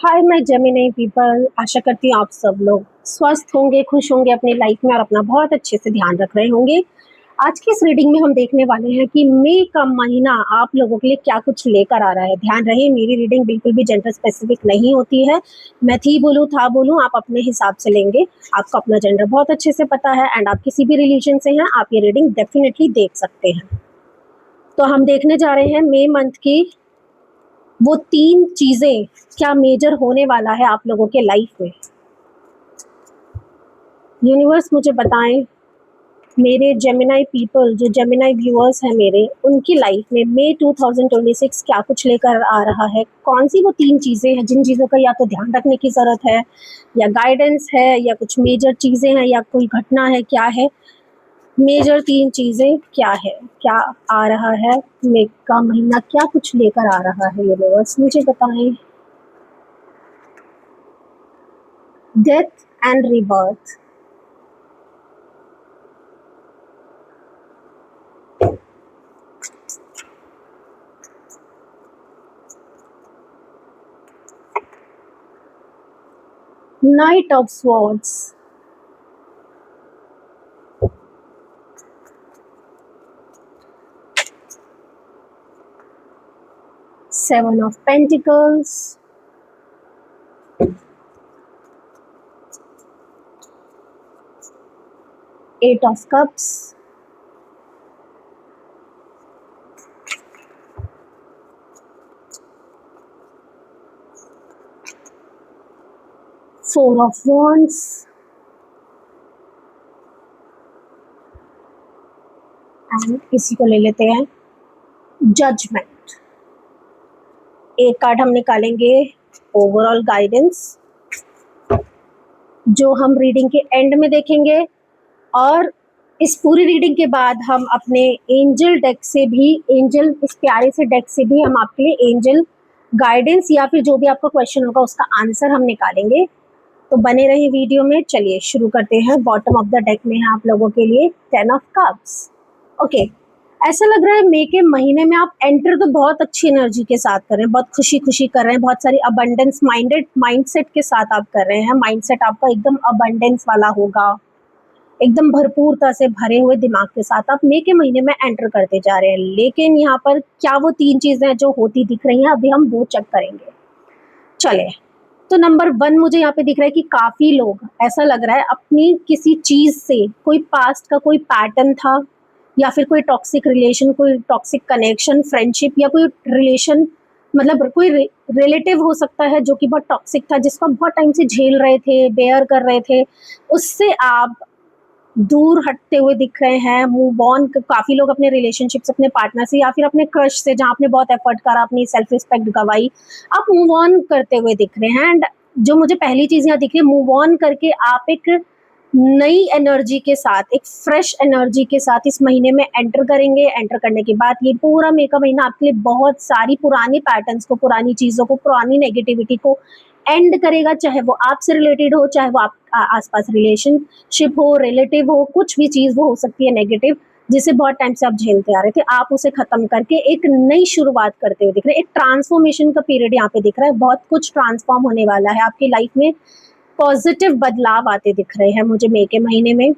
हाय मैं Gemini people. आशा करती हूँ आप सब लोग स्वस्थ होंगे, खुश होंगे अपनी लाइफ में और अपना बहुत अच्छे से ध्यान रख रहे होंगे। आज की इस रीडिंग में हम देखने वाले हैं कि मई का महीना आप लोगों के लिए क्या कुछ लेकर आ रहा है। ध्यान रहे, मेरी रीडिंग बिल्कुल भी जेंडर स्पेसिफिक नहीं होती है। मैं थी बोलूँ था बोलूँ, आप अपने हिसाब से लेंगे। आपको अपना जेंडर बहुत अच्छे से पता है एंड आप किसी भी रिलीजन से हैं, आप ये रीडिंग डेफिनेटली देख सकते हैं। तो हम देखने जा रहे हैं मई मंथ की वो 3 चीज़ें क्या मेजर होने वाला है आप लोगों के लाइफ में। यूनिवर्स मुझे बताएं, मेरे जेमिनाई पीपल, जो जेमिनाई व्यूअर्स हैं मेरे, उनकी लाइफ में मई 2026 क्या कुछ लेकर आ रहा है। कौन सी वो 3 चीज़ें हैं जिन चीज़ों का या तो ध्यान रखने की ज़रूरत है, या गाइडेंस है, या कुछ मेजर चीज़ें हैं, या कोई घटना है, क्या है मेजर 3 चीज़ें, क्या है, क्या आ रहा है मई का महीना, क्या कुछ लेकर आ रहा है यूनिवर्स मुझे बताएं। Death and rebirth, Knight of Swords, Seven of Pentacles, Eight of Cups, Four of Wands, and इसी को ले लेते हैं जजमेंट। एक कार्ड हम निकालेंगे ओवरऑल गाइडेंस, जो हम रीडिंग के एंड में देखेंगे, और इस पूरी रीडिंग के बाद हम अपने एंजल डेक से भी, एंजल इस प्यारे से डेक से भी हम आपके लिए एंजल गाइडेंस या फिर जो भी आपका क्वेश्चन होगा उसका आंसर हम निकालेंगे। तो बने रहिए वीडियो में। चलिए शुरू करते हैं। बॉटम ऑफ द डेक में है आप लोगों के लिए 10 ऑफ कप्स। ओके, ऐसा लग रहा है मई के महीने में आप एंटर तो बहुत अच्छी एनर्जी के साथ कर रहे हैं, बहुत खुशी खुशी कर रहे हैं, बहुत सारी अबंडेंस माइंडसेट के साथ आप कर रहे हैं। माइंडसेट आपका एकदम अबंडेंस वाला होगा, एकदम भरपूरता से भरे हुए दिमाग के साथ आप मई के महीने में एंटर करते जा रहे हैं। लेकिन यहाँ पर क्या वो 3 चीजें जो होती दिख रही हैं, अभी हम वो चेक करेंगे। चले, तो नंबर 1 मुझे यहाँ पे दिख रहा है कि काफी लोग, ऐसा लग रहा है, अपनी किसी चीज से, कोई पास्ट का कोई पैटर्न था या फिर कोई टॉक्सिक रिलेशन, कोई टॉक्सिक कनेक्शन, फ्रेंडशिप, या कोई रिलेशन, मतलब कोई रिलेटिव हो सकता है जो कि बहुत टॉक्सिक था, जिसको आप बहुत टाइम से झेल रहे थे, बेयर कर रहे थे, उससे आप दूर हटते हुए दिख रहे हैं, मूव ऑन। काफी लोग अपने रिलेशनशिप से, अपने पार्टनर से या फिर अपने क्रश से, जहाँ आपने बहुत एफर्ट करा, अपनी सेल्फ रिस्पेक्ट गवाई, आप मूव ऑन करते हुए दिख रहे हैं। एंड जो मुझे पहली चीज यहाँ दिख रही है, मूव ऑन करके आप एक नई एनर्जी के साथ, एक फ्रेश एनर्जी के साथ इस महीने में एंटर करेंगे। एंटर करने के बाद ये पूरा मई का महीना आपके लिए बहुत सारी पुरानी पैटर्न्स को, पुरानी चीजों को, पुरानी नेगेटिविटी को एंड करेगा। चाहे वो आपसे रिलेटेड हो, चाहे वो आप आसपास रिलेशनशिप हो, रिलेटिव हो, कुछ भी चीज वो हो सकती है नेगेटिव, जिसे बहुत टाइम से आप झेलते आ रहे थे, आप उसे खत्म करके एक नई शुरुआत करते हुए दिख रहे हैं। एक ट्रांसफॉर्मेशन का पीरियड यहाँ पे दिख रहा है, बहुत कुछ ट्रांसफॉर्म होने वाला है आपकी लाइफ में, पॉजिटिव बदलाव आते दिख रहे हैं मुझे मई के महीने में।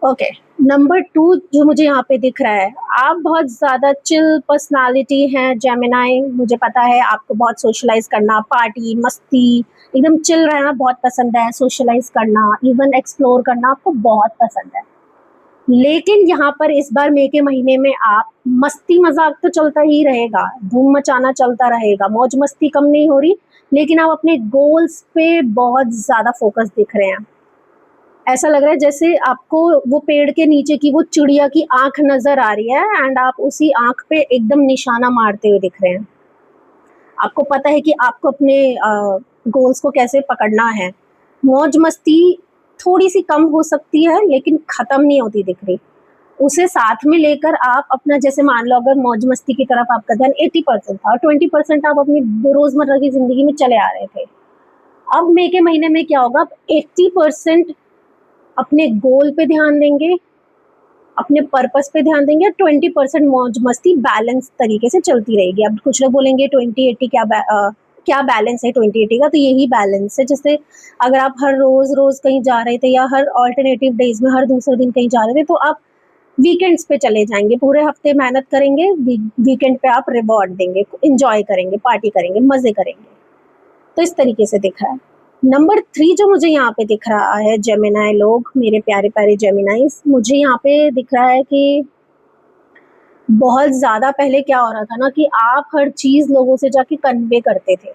ओके, नंबर 2 जो मुझे यहाँ पे दिख रहा है, आप बहुत ज़्यादा चिल पर्सनालिटी हैं जेमिनाई। मुझे पता है आपको बहुत सोशलाइज करना, पार्टी मस्ती, एकदम चिल रहना बहुत पसंद है, सोशलाइज करना, इवन एक्सप्लोर करना आपको बहुत पसंद है। लेकिन यहाँ पर इस बार मई के महीने में आप, मस्ती मजाक तो चलता ही रहेगा, धूम मचाना चलता रहेगा, मौज मस्ती कम नहीं हो रही, लेकिन आप अपने गोल्स पे बहुत ज़्यादा फोकस दिख रहे हैं। ऐसा लग रहा है जैसे आपको वो पेड़ के नीचे की वो चिड़िया की आंख नजर आ रही है एंड आप उसी आंख पे एकदम निशाना मारते हुए दिख रहे हैं। आपको पता है कि आपको अपने गोल्स को कैसे पकड़ना है। मौज मस्ती थोड़ी सी कम हो सकती है लेकिन खत्म नहीं होती दिख रही, उसे साथ में लेकर आप अपना, जैसे मान लो अगर मौज मस्ती की तरफ आपका ध्यान 80% था और 20% आप अपनी रोजमर्रा की जिंदगी में चले आ रहे थे, अब मई के महीने में क्या होगा, आप 80% अपने गोल पे ध्यान देंगे, अपने पर्पस पे ध्यान देंगे, 20% मौज मस्ती बैलेंस तरीके से चलती रहेगी। अब कुछ लोग बोलेंगे 20-80 क्या बैलेंस है 2080 का, तो यही बैलेंस है। जैसे अगर आप हर रोज कहीं जा रहे थे या हर ऑल्टरनेटिव डेज में हर दूसरे दिन कहीं जा रहे थे, तो आप वीकेंड्स पे चले जाएंगे, पूरे हफ्ते मेहनत करेंगे, वीकेंड पे आप रिवॉर्ड देंगे, इंजॉय करेंगे, पार्टी करेंगे, मजे करेंगे। तो इस तरीके से दिख रहा है। नंबर 3 जो मुझे यहाँ पे दिख रहा है, जेमिनाई लोग, मेरे प्यारे प्यारे जेमिनाइज, मुझे यहाँ पे दिख रहा है कि बहुत ज़्यादा पहले क्या हो रहा था ना, कि आप हर चीज़ लोगों से जाके कन्वे करते थे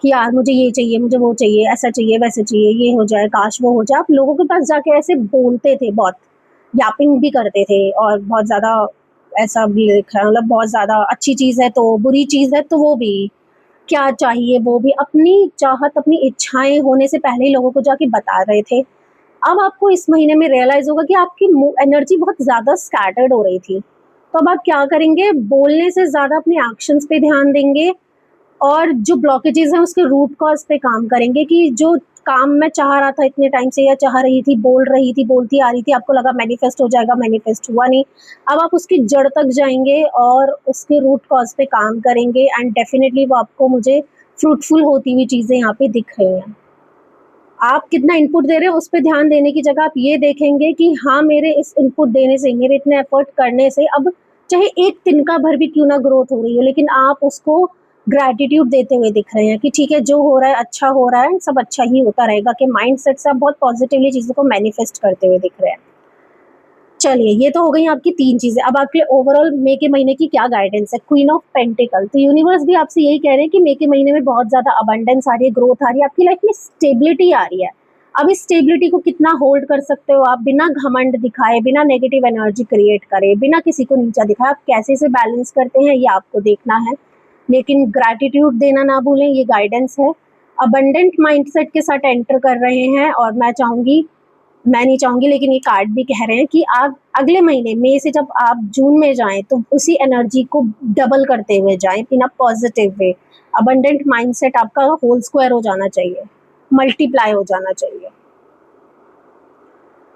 कि यार मुझे ये चाहिए, मुझे वो चाहिए, ऐसा चाहिए, वैसा चाहिए, ये हो जाए, काश वो हो जाए। आप लोगों के पास जाके ऐसे बोलते थे, बहुत यापिंग भी करते थे, और बहुत ज़्यादा ऐसा भी लिखा है, मतलब बहुत ज़्यादा अच्छी चीज़ है तो, बुरी चीज़ है तो वो भी, क्या चाहिए वो भी, अपनी चाहत, अपनी इच्छाएं होने से पहले ही लोगों को जाके बता रहे थे। अब आपको इस महीने में रियलाइज होगा कि आपकी एनर्जी बहुत ज़्यादा स्कैटर्ड हो रही थी, तो अब आप क्या करेंगे, बोलने से ज़्यादा अपने एक्शंस पे ध्यान देंगे, और जो ब्लॉकेजेस हैं उसके रूट कॉज पे काम करेंगे, कि जो काम मैं चाह रहा था इतने टाइम से, या चाह रही थी, बोल रही थी, बोलती आ रही थी, आपको लगा मैनिफेस्ट हो जाएगा, मैनिफेस्ट हुआ नहीं। अब आप उसकी जड़ तक जाएंगे और उसके रूट कॉज पे काम करेंगे, एंड डेफिनेटली वो आपको, मुझे फ्रूटफुल होती हुई चीज़ें यहाँ पे दिख रही हैं। आप कितना इनपुट दे रहे हो उस पे ध्यान देने की जगह आप ये देखेंगे कि हाँ, मेरे इस इनपुट देने से, मेरे इतने एफर्ट करने से, अब चाहे एक तिनका भर भी क्यों ना ग्रोथ हो रही हो, लेकिन आप उसको ग्रैटिट्यूड देते हुए दिख रहे हैं कि ठीक है, जो हो रहा है अच्छा हो रहा है, सब अच्छा ही होता रहेगा, कि माइंडसेट से आप बहुत पॉजिटिवली चीज़ों को मैनिफेस्ट करते हुए दिख रहे हैं। चलिए, ये तो हो गई आपकी 3 चीज़ें। अब आपके ओवरऑल मई के महीने की क्या गाइडेंस है? क्वीन ऑफ पेंटिकल, तो यूनिवर्स भी आपसे यही कह रहे हैं कि मई के महीने में बहुत ज़्यादा अबंडेंस आ रही है, ग्रोथ आ रही है, आपकी लाइफ में स्टेबिलिटी आ रही है। अब इस स्टेबिलिटी को कितना होल्ड कर सकते हो आप, बिना घमंड दिखाए, बिना नेगेटिव एनर्जी क्रिएट करे, बिना किसी को नीचा दिखाए, आप कैसे से बैलेंस करते हैं, ये आपको देखना है। लेकिन ग्रैटिट्यूड देना ना भूलें, ये गाइडेंस है। अबंडेंट माइंडसेट के साथ एंटर कर रहे हैं, और मैं नहीं चाहूंगी, लेकिन ये कार्ड भी कह रहे हैं कि आप अगले महीने मई से जब आप जून में जाएं, तो उसी एनर्जी को डबल करते हुए जाएं in a positive way. Abundant mindset आपका होल स्क्वायर हो जाना चाहिए, मल्टीप्लाई हो जाना चाहिए।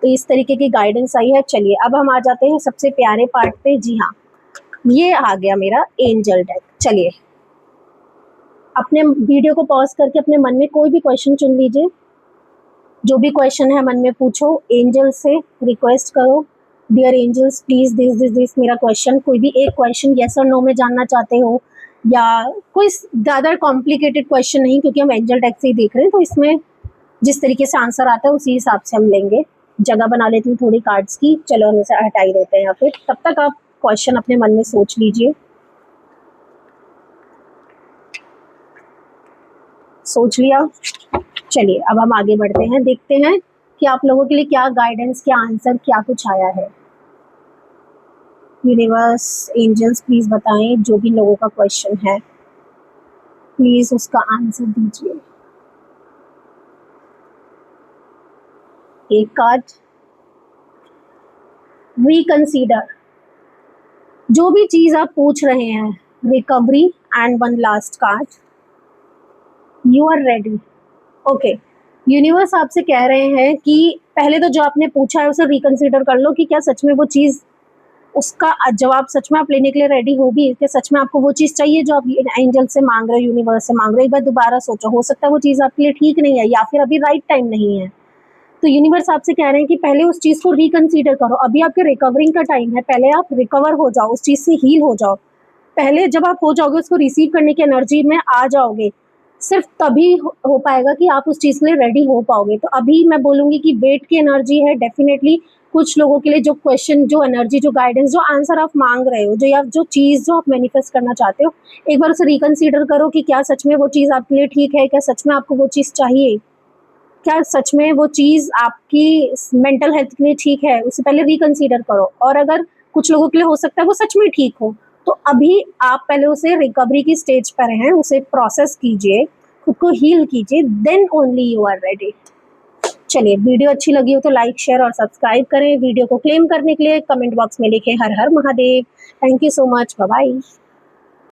तो इस तरीके की गाइडेंस आई है। चलिए, अब हम आ जाते हैं सबसे प्यारे पार्ट पे। जी हाँ, ये आ गया मेरा एंजल डेक। चलिए, अपने वीडियो को पॉज करके अपने मन में कोई भी क्वेश्चन चुन लीजिए, जो भी क्वेश्चन है मन में पूछो, एंजल से रिक्वेस्ट करो, डियर एंजल्स प्लीज दिस मेरा क्वेश्चन। कोई भी एक क्वेश्चन येस और नो में जानना चाहते हो, या कोई ज़्यादा कॉम्प्लिकेटेड क्वेश्चन नहीं, क्योंकि हम एंजल डेक से ही देख रहे हैं, तो इसमें जिस तरीके से आंसर आता है उसी हिसाब से हम लेंगे। जगह बना लेती हूँ थोड़ी कार्ड्स की, चलो हम इसे हटा ही देते हैं, या फिर तब तक आप क्वेश्चन अपने मन में सोच लीजिए। सोच लिया? चलिए, अब हम आगे बढ़ते हैं, देखते हैं कि आप लोगों के लिए क्या गाइडेंस, क्या आंसर, क्या कुछ आया है। यूनिवर्स, एंजल्स प्लीज बताएं, जो भी लोगों का क्वेश्चन है प्लीज उसका आंसर दीजिए। एक कार्ड, रिकंसीडर, जो भी चीज आप पूछ रहे हैं, recovery, and one last card, you are ready. Okay, universe आपसे कह रहे हैं कि पहले तो जो आपने पूछा है उसे रिकंसीडर कर लो, कि क्या सच में वो चीज़, उसका जवाब सच में आप लेने के लिए रेडी हो भी, कि सच में आपको वो चीज़ चाहिए जो आप एंजल से मांग रहे हो, यूनिवर्स से मांग रहे हो। एक बार दोबारा सोचो, हो सकता है वो चीज़ आपके लिए ठीक नहीं है, या फिर अभी राइट टाइम नहीं है। तो यूनिवर्स आपसे कह रहे हैं कि पहले उस चीज़ को रिकंसीडर करो, अभी आपके रिकवरिंग का टाइम है, पहले आप रिकवर हो जाओ, उस चीज़ से हील हो जाओ। पहले जब आप हो जाओगे, उसको रिसीव करने की एनर्जी में आ जाओगे, सिर्फ तभी हो पाएगा कि आप उस चीज़ के लिए रेडी हो पाओगे। तो अभी मैं बोलूँगी कि वेट की एनर्जी है डेफिनेटली कुछ लोगों के लिए, जो क्वेश्चन, जो एनर्जी, जो गाइडेंस, जो आंसर आप मांग रहे हो, जो या जो चीज़ जो आप मैनिफेस्ट करना चाहते हो, एक बार उसे रिकंसीडर करो कि क्या सच में वो चीज़ आपके लिए ठीक है, क्या सच में आपको वो चीज़ चाहिए, क्या सच में वो चीज़ आपकी मेंटल हेल्थ के लिए ठीक है, उसे पहले रिकंसीडर करो। और अगर कुछ लोगों के लिए हो सकता है वो सच में ठीक हो, तो अभी आप पहले उसे रिकवरी की स्टेज पर हैं, उसे प्रोसेस कीजिए, खुद को हील कीजिए, then only you are ready. चलिए, वीडियो अच्छी लगी हो तो लाइक, शेयर और सब्सक्राइब करें। वीडियो को क्लेम करने के लिए कमेंट बॉक्स में लिखें Har Har Mahadev. Thank you so much, bye bye.